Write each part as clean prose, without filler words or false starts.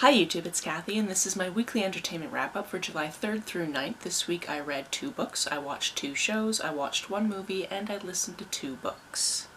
Hi YouTube, it's Kathy, and this is my weekly entertainment wrap-up for July 3rd through 9th. This week I read 2 books, I watched 2 shows, I watched 1 movie, and I listened to 2 books.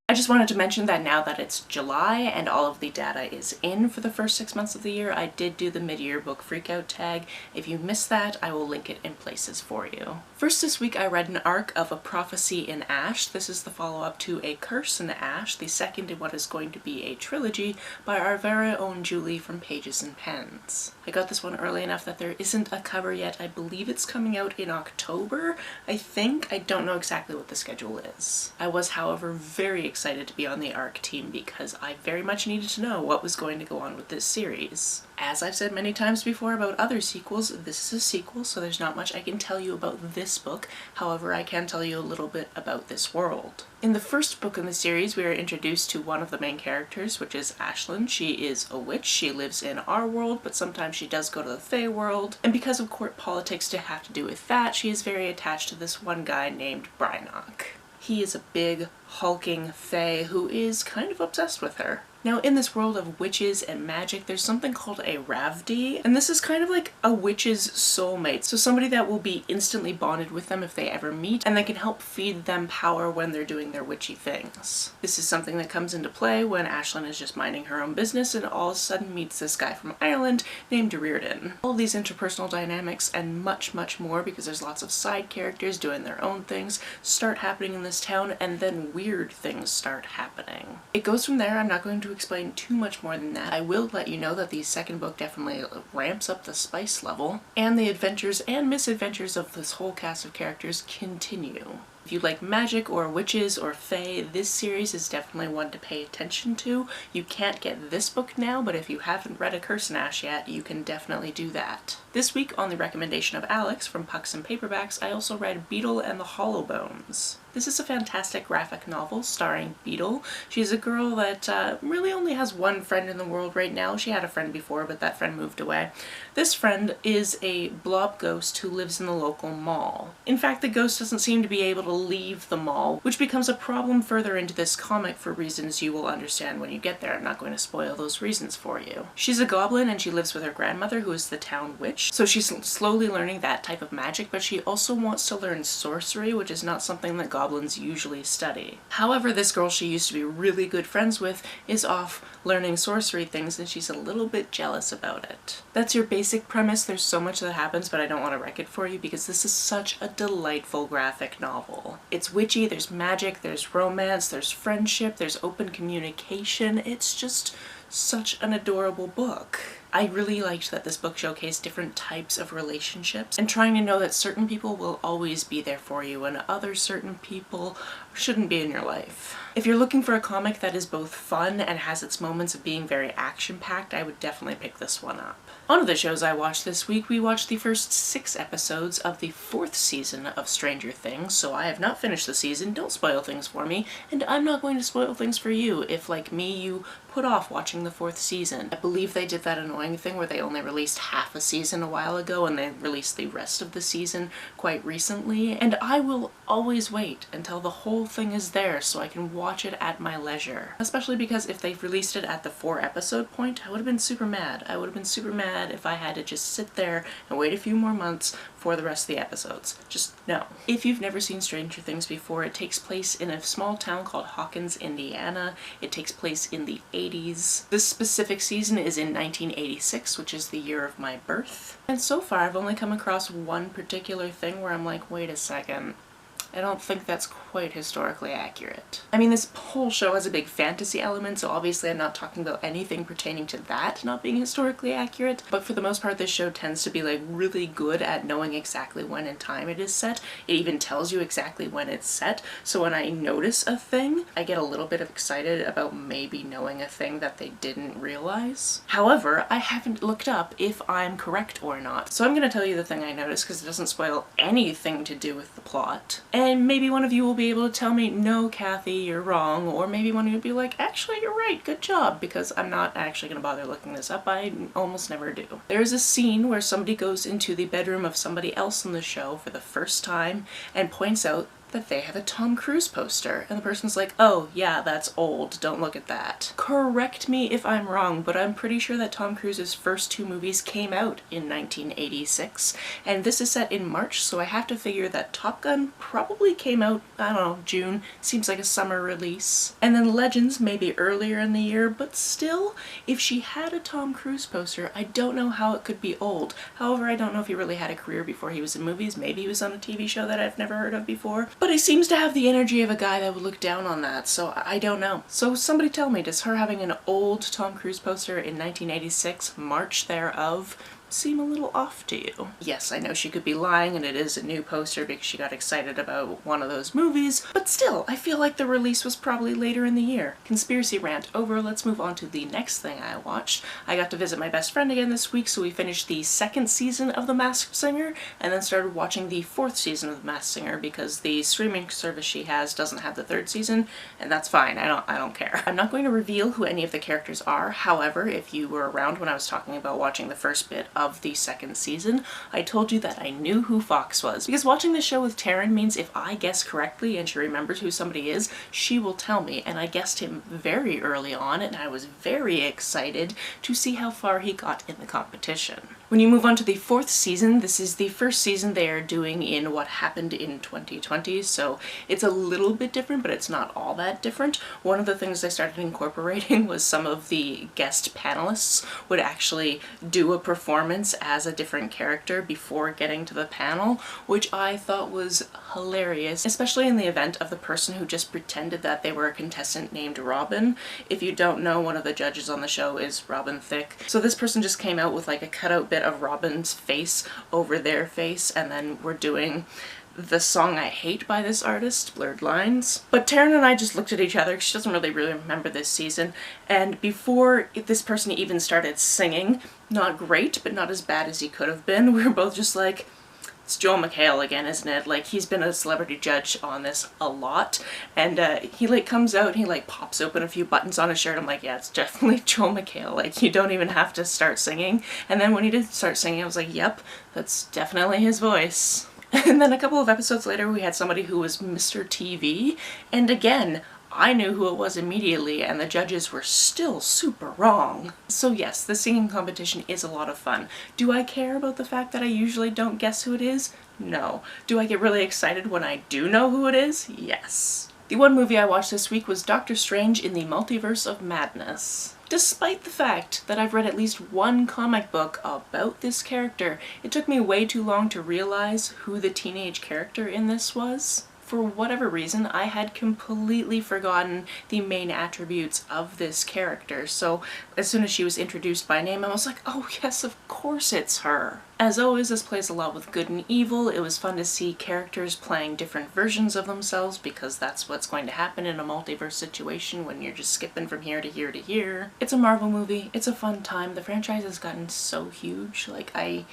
I just wanted to mention that now that it's July and all of the data is in for the first 6 months of the year, I did do the mid-year book freakout tag. If you missed that, I will link it in places for you. First this week I read an arc of A Prophecy in Ash. This is the follow-up to A Curse in Ash, the second in what is going to be a trilogy by our very own Julie from Pages and Pens. I got this one early enough that there isn't a cover yet. I believe it's coming out in October, I think. I don't know exactly what the schedule is. I was, however, very excited to be on the ARC team because I very much needed to know what was going to go on with this series. As I've said many times before about other sequels, this is a sequel, so there's not much I can tell you about this book. However, I can tell you a little bit about this world. In the first book in the series, we are introduced to one of the main characters, which is Ashlyn. She is a witch. She lives in our world, but sometimes she does go to the Fae world. And because of court politics to have to do with that, she is very attached to this one guy named Brynoch. He is a big, hulking Fae who is kind of obsessed with her. Now, in this world of witches and magic, there's something called a Ravdi, and this is kind of like a witch's soulmate. So somebody that will be instantly bonded with them if they ever meet, and they can help feed them power when they're doing their witchy things. This is something that comes into play when Ashlyn is just minding her own business and all of a sudden meets this guy from Ireland named Reardon. All these interpersonal dynamics and much, much more, because there's lots of side characters doing their own things, start happening in this town, and then weird things start happening. It goes from there. I'm not going to explain too much more than that. I will let you know that the second book definitely ramps up the spice level, and the adventures and misadventures of this whole cast of characters continue. If you like magic or witches or fae, this series is definitely one to pay attention to. You can't get this book now, but if you haven't read A Curse in Ash yet, you can definitely do that. This week, on the recommendation of Alex from Pucks and Paperbacks, I also read Beetle and the Hollow Bones. This is a fantastic graphic novel starring Beetle. She's a girl that really only has one friend in the world right now. She had a friend before, but that friend moved away. This friend is a blob ghost who lives in the local mall. In fact, the ghost doesn't seem to be able to leave the mall, which becomes a problem further into this comic for reasons you will understand when you get there. I'm not going to spoil those reasons for you. She's a goblin and she lives with her grandmother, who is the town witch. So she's slowly learning that type of magic, but she also wants to learn sorcery, which is not something that goblins usually study. However, this girl she used to be really good friends with is off learning sorcery things, and she's a little bit jealous about it. That's your basic premise. There's so much that happens, but I don't want to wreck it for you because this is such a delightful graphic novel. It's witchy, there's magic, there's romance, there's friendship, there's open communication. It's just such an adorable book. I really liked that this book showcased different types of relationships and trying to know that certain people will always be there for you and other certain people shouldn't be in your life. If you're looking for a comic that is both fun and has its moments of being very action-packed, I would definitely pick this one up. On to the shows I watched this week. We watched the first 6 episodes of the 4th season of Stranger Things, so I have not finished the season. Don't spoil things for me, and I'm not going to spoil things for you if, like me, you put off watching the 4th season. I believe they did that annoying thing where they only released half a season a while ago and they released the rest of the season quite recently, and I will always wait until the whole thing is there so I can watch it at my leisure. Especially because if they released it at the 4-episode point, I would have been super mad. I would have been super mad if I had to just sit there and wait a few more months for the rest of the episodes. Just no. If you've never seen Stranger Things before, it takes place in a small town called Hawkins, Indiana. It takes place in the 80s. This specific season is in 1986, which is the year of my birth. And so far I've only come across one particular thing where I'm like, wait a second. I don't think that's quite historically accurate. I mean, this whole show has a big fantasy element, so obviously I'm not talking about anything pertaining to that not being historically accurate, but for the most part this show tends to be like really good at knowing exactly when in time it is set. It even tells you exactly when it's set, so when I notice a thing, I get a little bit excited about maybe knowing a thing that they didn't realize. However, I haven't looked up if I'm correct or not, so I'm gonna tell you the thing I noticed because it doesn't spoil anything to do with the plot. And maybe one of you will be able to tell me, no, Kathy, you're wrong, or maybe one of you will be like, actually, you're right, good job, because I'm not actually going to bother looking this up. I almost never do. There's a scene where somebody goes into the bedroom of somebody else in the show for the first time and points out that they have a Tom Cruise poster. And the person's like, oh yeah, that's old, don't look at that. Correct me if I'm wrong, but I'm pretty sure that Tom Cruise's first 2 movies came out in 1986, and this is set in March, so I have to figure that Top Gun probably came out, I don't know, June, seems like a summer release. And then Legends maybe earlier in the year, but still, if she had a Tom Cruise poster, I don't know how it could be old. However, I don't know if he really had a career before he was in movies. Maybe he was on a TV show that I've never heard of before, but he seems to have the energy of a guy that would look down on that, so I don't know. So somebody tell me, does her having an old Tom Cruise poster in 1986, March thereof, seem a little off to you? Yes, I know she could be lying and it is a new poster because she got excited about one of those movies, but still, I feel like the release was probably later in the year. Conspiracy rant over, let's move on to the next thing I watched. I got to visit my best friend again this week, so we finished the 2nd season of The Masked Singer and then started watching the 4th season of The Masked Singer because the streaming service she has doesn't have the 3rd season, and that's fine, I don't care. I'm not going to reveal who any of the characters are, however, if you were around when I was talking about watching the first bit of the 2nd season, I told you that I knew who Fox was. Because watching the show with Taryn means if I guess correctly and she remembers who somebody is, she will tell me, and I guessed him very early on and I was very excited to see how far he got in the competition. When you move on to the 4th season, this is the first season they are doing in what happened in 2020, so it's a little bit different, but it's not all that different. One of the things they started incorporating was some of the guest panelists would actually do a performance as a different character before getting to the panel, which I thought was hilarious, especially in the event of the person who just pretended that they were a contestant named Robin. If you don't know, one of the judges on the show is Robin Thicke. So this person just came out with like a cutout bit of Robin's face over their face, and then we're doing the song I Hate by this artist, Blurred Lines. But Taryn and I just looked at each other, she doesn't really remember this season, and before this person even started singing, not great, but not as bad as he could have been, we were both just like, it's Joel McHale again, isn't it? Like, he's been a celebrity judge on this a lot, and he like comes out and he like pops open a few buttons on his shirt. I'm like, yeah, it's definitely Joel McHale. Like, you don't even have to start singing. And then when he did start singing, I was like, yep, that's definitely his voice. And then a couple of episodes later, we had somebody who was Mr. TV, and again, I knew who it was immediately, and the judges were still super wrong. So yes, the singing competition is a lot of fun. Do I care about the fact that I usually don't guess who it is? No. Do I get really excited when I do know who it is? Yes. The one movie I watched this week was Doctor Strange in the Multiverse of Madness. Despite the fact that I've read at least one comic book about this character, it took me way too long to realize who the teenage character in this was. For whatever reason, I had completely forgotten the main attributes of this character, so as soon as she was introduced by name, I was like, oh yes, of course it's her. As always, this plays a lot with good and evil. It was fun to see characters playing different versions of themselves, because that's what's going to happen in a multiverse situation when you're just skipping from here to here to here. It's a Marvel movie, it's a fun time. The franchise has gotten so huge, like I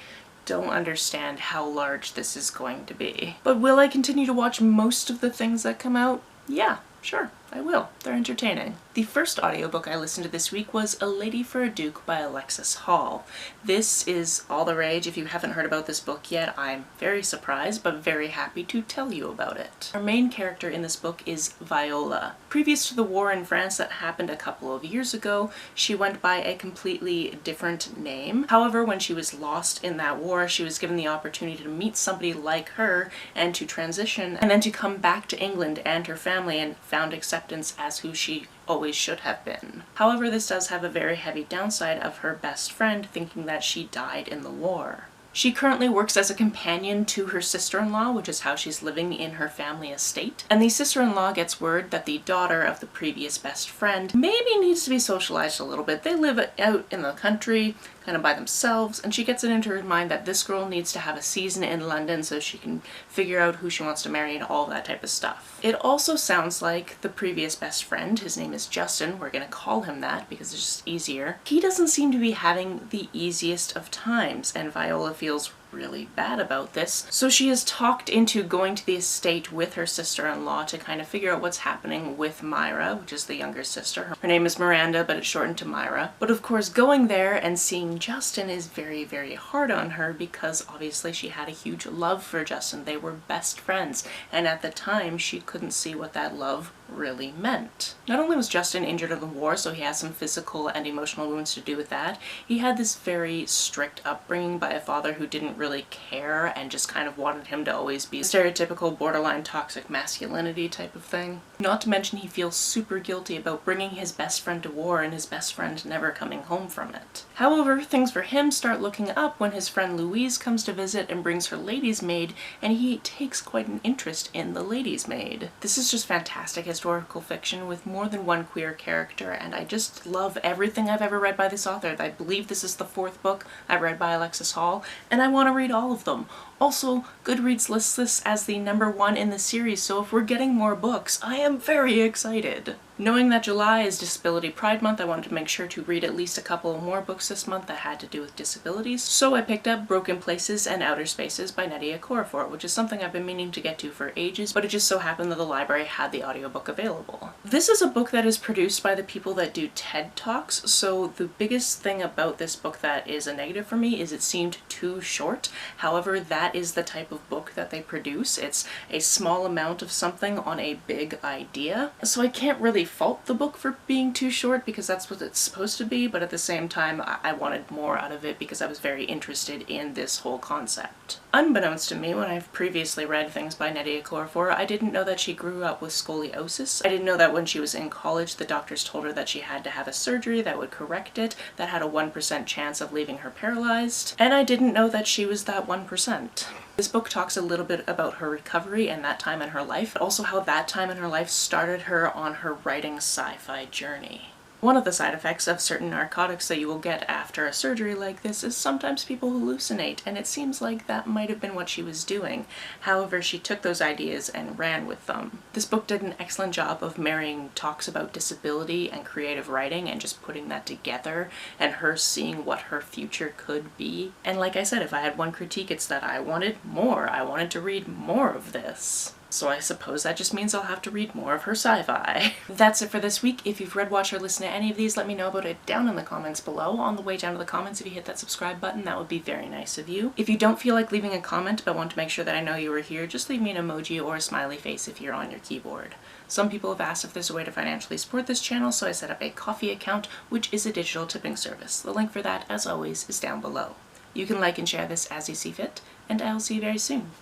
don't understand how large this is going to be. But will I continue to watch most of the things that come out? Yeah, sure, I will. They're entertaining. The first audiobook I listened to this week was A Lady for a Duke by Alexis Hall. This is all the rage. If you haven't heard about this book yet, I'm very surprised, but very happy to tell you about it. Our main character in this book is Viola. Previous to the war in France that happened a couple of years ago, she went by a completely different name. However, when she was lost in that war, she was given the opportunity to meet somebody like her and to transition, and then to come back to England and her family, and found acceptance as who she always should have been. However, this does have a very heavy downside of her best friend thinking that she died in the war. She currently works as a companion to her sister-in-law, which is how she's living in her family estate. And the sister-in-law gets word that the daughter of the previous best friend maybe needs to be socialized a little bit. They live out in the country, kind of by themselves, and she gets it into her mind that this girl needs to have a season in London so she can figure out who she wants to marry and all that type of stuff. It also sounds like the previous best friend, his name is Justin, we're gonna call him that because it's just easier, he doesn't seem to be having the easiest of times, and Viola feels really bad about this. So she is talked into going to the estate with her sister-in-law to kind of figure out what's happening with Myra, which is the younger sister. Her name is Miranda, but it's shortened to Myra. But of course, going there and seeing Justin is very, very hard on her because obviously she had a huge love for Justin. They were best friends, and at the time she couldn't see what that love really meant. Not only was Justin injured in the war, so he has some physical and emotional wounds to do with that, he had this very strict upbringing by a father who didn't really care and just kind of wanted him to always be stereotypical borderline toxic masculinity type of thing. Not to mention he feels super guilty about bringing his best friend to war and his best friend never coming home from it. However, things for him start looking up when his friend Louise comes to visit and brings her lady's maid, and he takes quite an interest in the lady's maid. This is just fantastic historical fiction with more than one queer character, and I just love everything I've ever read by this author. I believe this is the 4th book I've read by Alexis Hall, and I want to read all of them. Also, Goodreads lists this as the #1 in the series, so if we're getting more books, I am very excited. Knowing that July is Disability Pride Month, I wanted to make sure to read at least a couple more books this month that had to do with disabilities, so I picked up Broken Places and Outer Spaces by Nnedi Okorafor, which is something I've been meaning to get to for ages, but it just so happened that the library had the audiobook available. This is a book that is produced by the people that do TED Talks, so the biggest thing about this book that is a negative for me is it seemed too short. However, that is the type of book that they produce. It's a small amount of something on a big idea, so I can't really fault the book for being too short because that's what it's supposed to be, but at the same time I wanted more out of it because I was very interested in this whole concept. Unbeknownst to me, when I've previously read things by Nnedi Okorafor, I didn't know that she grew up with scoliosis. I didn't know that when she was in college the doctors told her that she had to have a surgery that would correct it, that had a 1% chance of leaving her paralyzed, and I didn't know that she was that 1%. This book talks a little bit about her recovery and that time in her life, but also how that time in her life started her on her writing sci-fi journey. One of the side effects of certain narcotics that you will get after a surgery like this is sometimes people hallucinate, and it seems like that might have been what she was doing. However, she took those ideas and ran with them. This book did an excellent job of marrying talks about disability and creative writing and just putting that together, and her seeing what her future could be. And like I said, if I had one critique, it's that I wanted more. I wanted to read more of this. So I suppose that just means I'll have to read more of her sci-fi. That's it for this week. If you've read, watched, or listened to any of these, let me know about it down in the comments below. On the way down to the comments, if you hit that subscribe button, that would be very nice of you. If you don't feel like leaving a comment but want to make sure that I know you were here, just leave me an emoji or a smiley face if you're on your keyboard. Some people have asked if there's a way to financially support this channel, so I set up a Ko-fi account, which is a digital tipping service. The link for that, as always, is down below. You can like and share this as you see fit, and I'll see you very soon.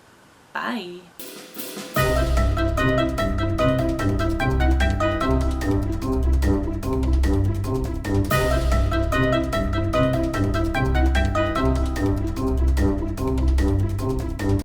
Bye!